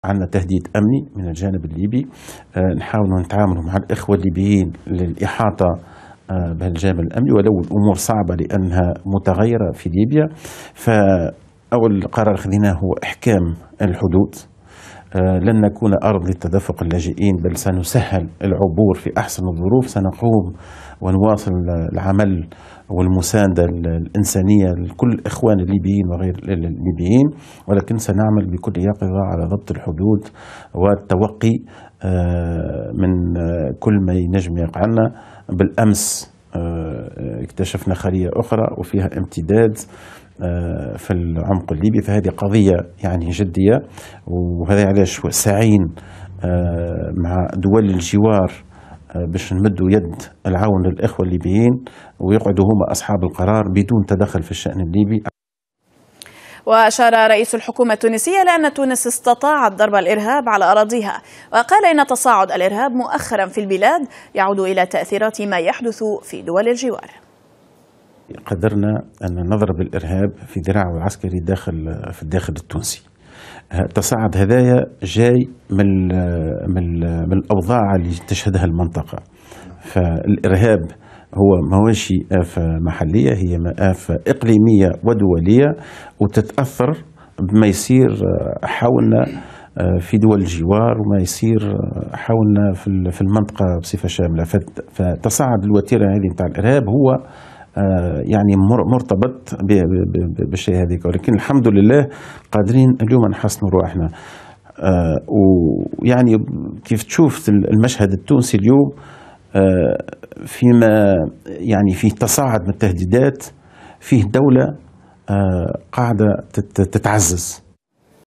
عندنا تهديد أمني من الجانب الليبي. نحاول نتعامل مع الإخوة الليبيين للإحاطة بهالجانب الأمني، ولو الأمور صعبة لأنها متغيرة في ليبيا. فأول قرار خذيناه هو إحكام الحدود. لن نكون أرض لتدفق اللاجئين، بل سنسهل العبور في أحسن الظروف. سنقوم ونواصل العمل والمساندة الإنسانية لكل الإخوان الليبيين وغير الليبيين، ولكن سنعمل بكل يقظة على ضبط الحدود والتوقي من كل ما ينجم يقع لنا. بالأمس اكتشفنا خلية أخرى وفيها امتداد في العمق الليبي، فهذه قضية يعني جدية، وهذا علاش ساعين مع دول الجوار باش نمدوا يد العون للإخوة الليبيين ويقعدوا هم أصحاب القرار بدون تدخل في الشأن الليبي. وأشار رئيس الحكومة التونسية لأن تونس استطاعت ضرب الإرهاب على أراضيها، وقال إن تصاعد الإرهاب مؤخرا في البلاد يعود إلى تأثيرات ما يحدث في دول الجوار. قدرنا أن نضرب الإرهاب في ذراعه العسكري في الداخل التونسي. تصاعد هدايا جاي من الأوضاع اللي تشهدها المنطقة. فالإرهاب هو ماهوش آفة محلية، هي آفة إقليمية ودولية، وتتأثر بما يصير حولنا في دول الجوار وما يصير حولنا في المنطقة بصفة شاملة. فتصاعد الوتيرة هذه نتاع الإرهاب هو يعني مرتبط بالشيء هذيك، ولكن الحمد لله قادرين اليوم نحسنوا رواحنا. ويعني كيف تشوف المشهد التونسي اليوم فيما يعني فيه تصاعد من التهديدات، فيه دولة قاعدة تتعزز.